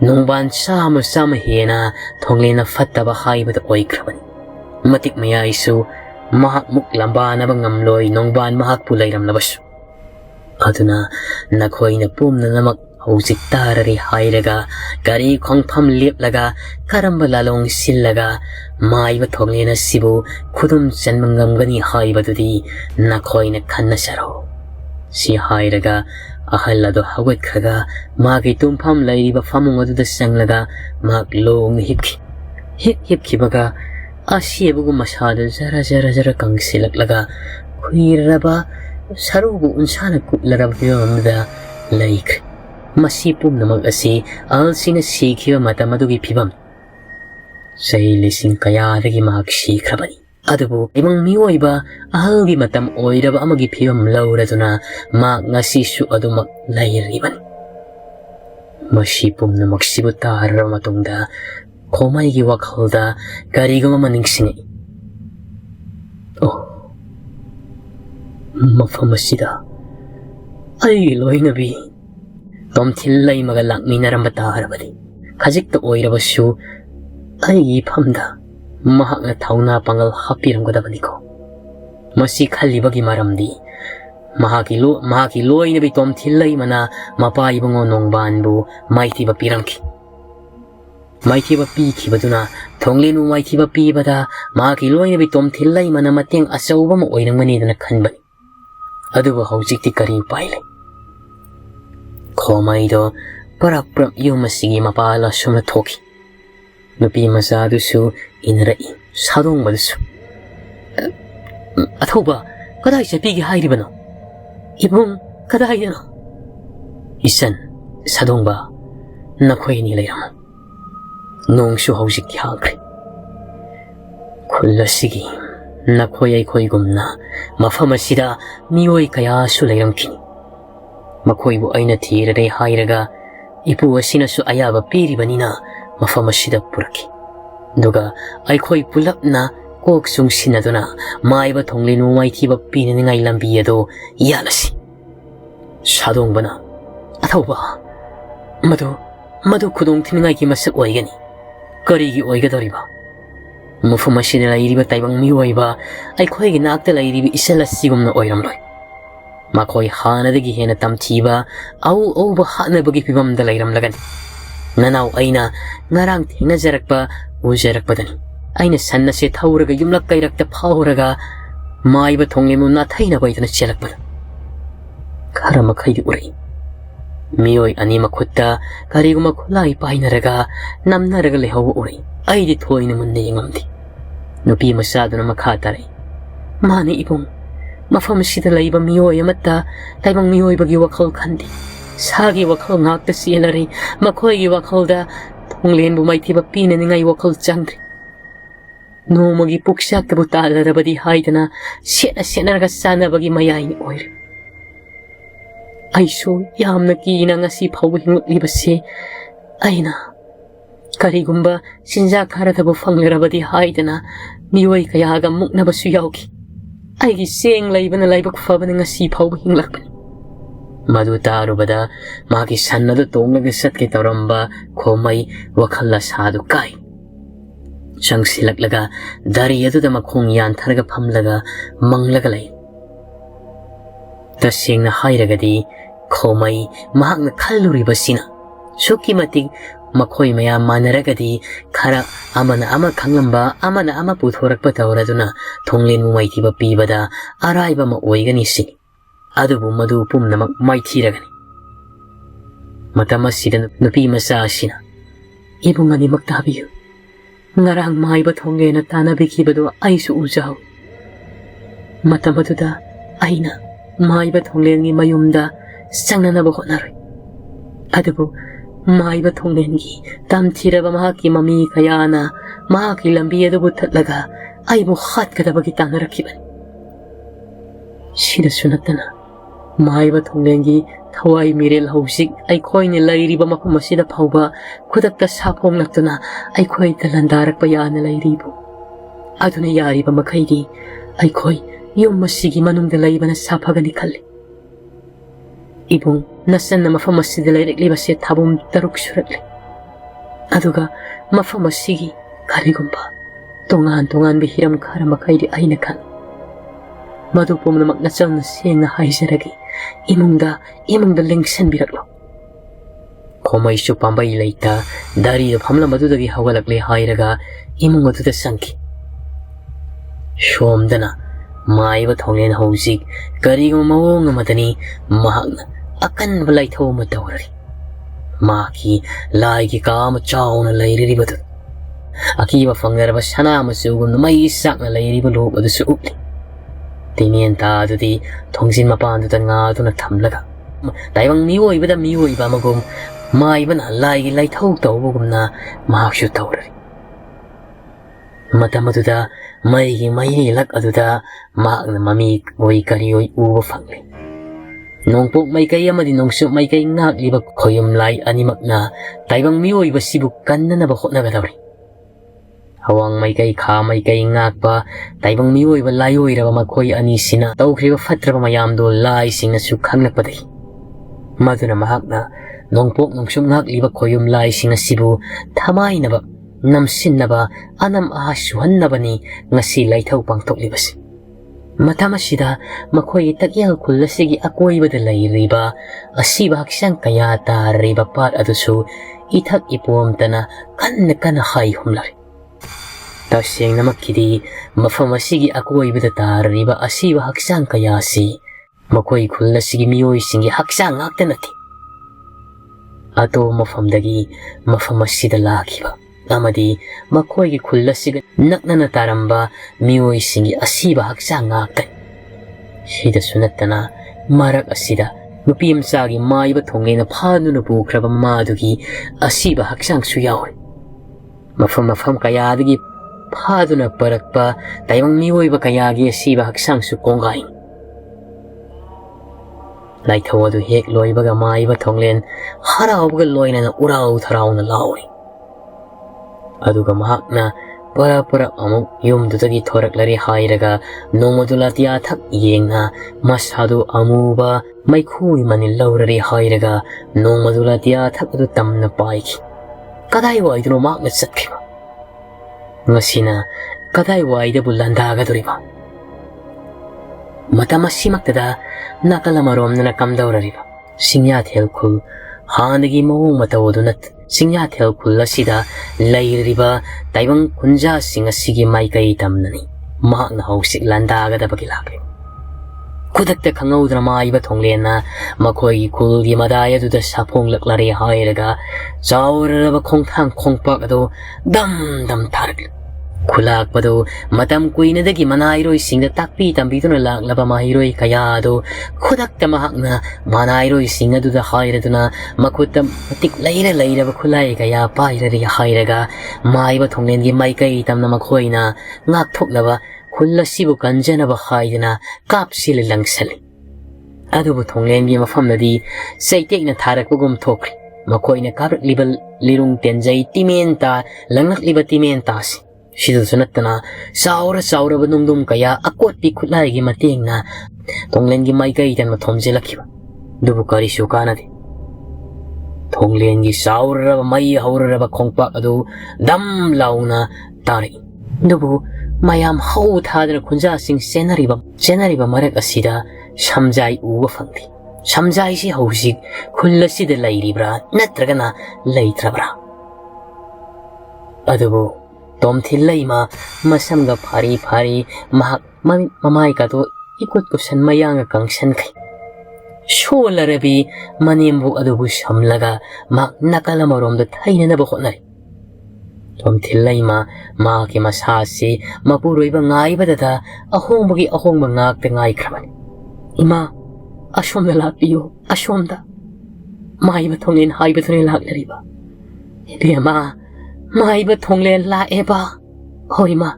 nongban sama hena thonglena fattaba haibada oikrabani matik mayaisu mahak muk lambana bangamloi nongban mahak pulairamnabasu aduna nakhoina pumna namak hausik tarari hairaga gari khongpham leplaga karamba lalong sillaga maiba thonglena sibu khudum chanmangamgani haibadudi nakhoina khanna saro si hairaga ahallado hawet khaga magi tumpham lairiba famung aduda sanglaga mak long hipki baga asiebugu masada zara kangsilaklaga khuiraba sarubu unsana kutlaraba pibamda laik masi pumnamak asi alsina sikhiba matamadugi pibam sahi lising kayadagi mak sikrabani adubu ibang miyoiba ahalgi matam oiraba amagi phibam lauraduna mak ngasisu adumak lairibani masi pumnamak sibu tarra matungda khomaigi wakhalda karigama maningsingi mafam asida ai loinabi tomthillai maga lakminaramba tarabadi khajikta oirabasu ai phamda mahakna thauna pangal hapiramgadabaniko masi khallibagi maramdi mahaki loinabi tomthillai mana mapa ibongo nongbanbu maithiba piramki maithiba pikhibaduna thonglenu maithiba pibada mahaki loinabi tomthillai mana mateng achauba ma oirangmani dana khanbani aduba haujikti kari paile khomaido parapram yumasigi mapala sumna thoki nupi masadusu inrai sadong badusu athoba kadai chapigi hairibano ibung kadai dano isan sadongba nakhoini leirama nongsu haujikti hagre khulasigi nakhoyai khoigumna mafam asida miyoi kaya su leiramkini makhoibu aina thirare hairaga ipu asina su ayaba piribanina mafam asida puraki duga aikhoi pulapna kok sung sinaduna maiba thonglenu maithiba pinaningai lambi ado yalasi sadongbana athoba madu khudong thiningai ki masak oigani karigi oigadoriba mafam asida lairiba taibang miyoiba aikhoi nakta lairibi isala sigumna oiramloi makhoi hanadagi hena tamthiba au ba hanabagi pibamda lairamlagani nanau aina ngarang thengna jarakpa ujarakpadani aina sanna se thauraga yumlak kairakta phawraga maiba thonglemu na thaina baidana chelakpada karama khaidi urai miyoi ani makhutta kariguma khulai painaraga namnaraga lehawa urai aidi thoina munne yengamdi nupi masaduna makha tarai mani ibung mafam sida laiba miyoi amata taibang miyoi bagi wakhal khandi sagi wakhal ngakta sielari makhoi gi wakhalda thonglen bu maithiba pina ningai wakhal changri nomagi puksak tabu talarabadi haidana sena sanabagi mayaini oire aisu yamna kina ngasi phawu hingutlibase aina karigumba sinja kharatabu fanglerabadi haidana miyoi kayaga muknabasu yauki aigi seng laibana laibak fabana ngasi phawu hinglakbani madu tarubada magi sannadu tonglaga satke tawramba khomai wakhalla sadu kai changsilaklaga dari aduda makhong yan tharga phamlaga manglaga lai Tasengna hairagadi khomai mahakna khalluribasina sukki matik makhoi maya manaragadi khara amana ama khanglamba amana ama puthorakpa tawraduna thonglen mumaithiba pibada araiba ma oigani si adubu madu pumnamak maithiragani matamasidan nupi masa asina ibungani maktabiyu ngarang maiba thonglena tanabikibado aisu ujaw matamaduda aina maiba thonglengi mayumda sangnanaba hotnaroi adubu maiba thonglengi tamthiraba mahaki mami kayana mahaki lambi adubu thatlaga aibu khatkadabagi tanarakibani sida sunatana maiba thonglengi thawai mirel hausik aikhoine lairiba mafam asida phauba khudakta saphonglaktuna aikhoi talandarakpa yana lairibu aduna yariba makhaidi aikhoi yum masigi manungda laibana saphagani khalli ibung nasanna mafam asida lairekliba se thabum taruk suratli aduga mafam asigi karigumba tongan bihiram khara makhaidi aina khan madu pumnamak nachalna sengna haisaragi imungda lengsan biraklo khomai su pambai leita dari da phamla madudagi hawalakle hairaga imung aduda sanki shomdana maiba thonglen hosik karigo mawong amadani mahakna akan balai thaw matawari maki lai ki kam chauna lairiri badu akiba fangaraba sana masugum mai sakna lairiba lo badu su upli Timian ta adudi thongsin mapan du nga du na thamlaga taibang miwoi ba magum mai bana lai lai thau tau bugum na mahshu tawri matamaduda mai lak aduda magna mami oi karioi u phangli nongpok mai kai amadi nongsu mai kai ngak liba khoyum lai animakna taibang miwoi ba sibu kanna na ba khotna ga dawri Hawang mai kai kha mai kai ngak ba taibang miwoi ba laioi raba makhoi ani sina tawkhriba fatraba mayam do lai singna su khanglak padai maduna mahakna nongpok nongsum ngak liba khoyum lai singa sibu thamai naba namsin naba anam a suhan nabani ngasi laithau pangtok libasi matamasida makhoi takyal khulasigi akoi bada lairiba asiba haksang kaya ta riba pat adusu ithak ipom tana kan hai humlari Taseng namakidi mafam asigi akoi bida tariba asiba haksang kaya si makoi kulla sigi miyoi singi haksang ngakta nati ato mafam dagi mafam asida lakiba amadi makoi ki kulla siga naknana taramba miyoi singi asiba haksang ngakta sida sunatana marak asida nupi amsagi maiba thongena phanu na bukraba madugi asiba haksang suyawi mafam kaya dagi Phaduna parakpa taibang miwoi ba kayagi asiba haksang su kongaing lai thawadu hek loi baga mai ba thonglen harau baga loina na urau tharau na lawi aduga mahakna para amuk yum dutagi thorak lari hairaga nomadulatia thak yengna masadu amuba maikhui mani laurari hairaga nomadulatia thak du tamna paiki kadai waidro makna satkhiba ngasina kadai waida bulandaga duriba matamasi maktada nakalamarom na nakamdaurariba singya thelkhul hanagi mawong matawodunat singya thelkhul asida lairiba taibang kunja singa sigi maikai tamnani mahakna hausik landaga dabagi lakri kudakta khangawdra maiba thonglena makhoi khulgi madaya duda saphong laklari hairaga chawraba khongthang khongpak ado dam tharak khulak pado matam kuina dagi manairoi singa takpi tambiduna laklaba mahiroi kaya ado khudakta mahakna manairoi singa duda hairaduna makutam matik laira khulai kaya pairari hairaga maiba thonglengi maikai tamna makhoina ngak thoknaba khullasibu kanjanaba haidana kapsil langsali adubu thonglengi mafamnadi saitekna tharakugum thokri makhoina kabrak libal lirung tenjai timenta langak liba timenta si Sido sunatana saura banungdum kaya akot pi khulai gi matengna thonglen gi maikai tan ma thomje lakhiba dubu kari sukana de thonglen gi saura mai haura ba khongpak adu dam launa tari dubu mayam hau thadra khunja sing senari ba marak asida ꯁꯝꯖꯥꯏ ꯎꯕ ꯐꯪꯗꯦ ꯁꯝꯖꯥꯏꯁꯤ ꯍꯧꯖꯤꯛ ꯈꯨꯜ ꯑꯁꯤꯗ ꯂꯩꯔꯤꯕ꯭ꯔꯥ ꯅꯠꯇ꯭ꯔꯒꯅ ꯂꯩꯇ꯭ꯔꯕ꯭ꯔꯥ ꯑꯗꯨꯕꯨ ꯇꯣꯝꯊꯤꯟꯂꯩꯃ ꯃꯁꯝꯒ ꯐꯥꯔꯤ ꯐꯥꯔꯤ ꯃꯍꯥꯛ ꯃꯃꯥꯏꯒꯗꯣ ꯏꯀꯨꯠ ꯀꯨꯞꯁꯟ ꯃꯌꯥꯡꯒ ꯀꯪꯁꯟꯈꯩ ꯁꯣꯜꯂꯔꯕꯤ ꯃꯅꯦꯝꯕꯣꯛ ꯑꯗꯨꯕꯨ ꯁꯝꯂꯒ ꯃꯍꯥꯛ ꯅꯥꯀꯜ ꯑꯃꯔꯣꯝꯗ ꯊꯩꯅꯅꯕ ꯍꯣꯠꯅꯔꯤ ꯇꯣꯝꯊꯤꯟꯂꯩꯃ ꯃꯍꯥꯛꯀꯤ ꯃꯁꯥ ꯑꯁꯤ ꯃꯄꯨꯔꯣꯏꯕ ꯉꯥꯏꯕꯗꯗ ꯑꯍꯣꯡꯕꯒꯤ ꯑꯍꯣꯡꯕ ꯉꯥꯛꯇ ꯉꯥꯏꯈ꯭ꯔꯕꯅꯤ ꯏꯃꯥ ꯑꯁꯣꯝꯗ ꯂꯥꯛꯄꯤꯌꯨ ꯑꯁꯣꯝꯗ ꯃꯥꯏꯕ ꯊꯣꯡꯂꯦꯟ ꯍꯥꯏꯕꯗꯨꯅ ꯂꯥꯛꯅꯔꯤꯕ ꯏꯕꯦꯝꯃ ꯃꯥꯏꯕ ꯊꯣꯡꯂꯦꯟ ꯂꯥꯛꯑꯦꯕ ꯍꯣꯏ ꯃꯥ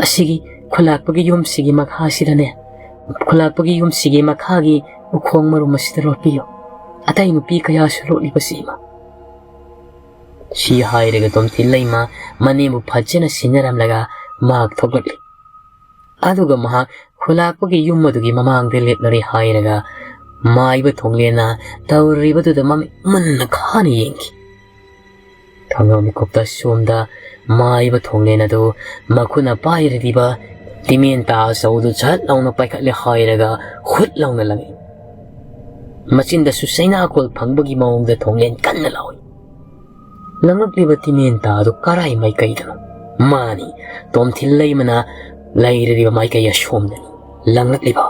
ꯑꯁꯤꯒꯤ ꯈꯨꯜꯂꯥꯛꯄꯒꯤ ꯌꯨꯝꯁꯤꯒꯤ ꯃꯈꯥꯁꯤꯗꯅꯦ ꯈꯨꯜꯂꯥꯛꯄꯒꯤ ꯌꯨꯝꯁꯤꯒꯤ ꯃꯈꯥꯒꯤ ꯎꯈꯣꯡ ꯃꯔꯨꯝ ꯑꯁꯤꯗ ꯂꯣꯠꯄꯤꯌꯨ ꯑꯇꯩ ꯅꯨꯄꯤ ꯀꯌꯥꯁꯨ ꯂꯣꯠꯂꯤꯕꯁꯤ ꯏꯃꯥ ꯁꯤ ꯍꯥꯏꯔꯒ ꯇꯣꯝꯊꯤꯟꯂꯩꯃ ꯃꯅꯦꯝꯕꯨ ꯐꯖꯅ ꯁꯤꯟꯅꯔꯝꯂꯒ ꯃꯍꯥꯛ ꯊꯣꯛꯂꯛꯂꯤ ꯑꯗꯨꯒ ꯃꯍꯥꯛ ꯈꯨꯜꯂꯥꯛꯄꯒꯤ ꯌꯨꯝ ꯑꯗꯨꯒꯤ ꯃꯃꯥꯡꯗ ꯂꯦꯞꯂꯔꯦ ꯍꯥꯏꯔꯒ ꯃꯥꯏꯕ ꯊꯣꯡꯂꯦꯟꯅ ꯇꯧꯔꯤꯕꯗꯨꯗ ꯃꯃꯤꯠ ꯃꯨꯟꯅ ꯈꯥꯅ ꯌꯦꯡꯈꯤ ꯊꯣꯡꯅꯥꯎ ꯃꯤꯀꯨꯞꯇ ꯁꯣꯝꯗ ꯃꯥꯏꯕ ꯊꯣꯡꯂꯦꯟ ꯑꯗꯨ ꯃꯈꯨꯠꯅ ꯄꯥꯏꯔꯤꯕ ꯇꯤꯃꯦꯟꯇꯥ ꯑꯆꯧꯕꯗꯨ झट ꯂꯥꯎꯅ ꯄꯥꯏꯈꯠꯂꯦ ꯍꯥꯏꯔꯒ ꯍꯨꯠ ꯂꯥꯎꯅ ꯂꯪꯏ ꯃꯆꯤꯟꯗꯁꯨ ꯆꯩꯅꯥꯀꯣꯜ ꯐꯪꯕꯒꯤ ꯃꯑꯣꯡꯗ ꯊꯣꯡꯂꯦꯟ ꯀꯟꯅ ꯂꯥꯎꯏ ꯂꯪꯂꯛꯂꯤꯕ ꯇꯤꯃꯦꯟꯇꯥ ꯑꯗꯨ ꯀꯔꯥꯏ ꯃꯥꯏꯀꯩꯗꯅꯣ ꯃꯥꯅꯤ ꯇꯣꯝꯊꯤꯟꯂꯩꯃꯅ ꯂꯩꯔꯤꯕ ꯃꯥꯏꯀꯩ ꯑꯁꯣꯝꯗꯅꯤ ꯂꯪꯂꯛꯂꯤꯕ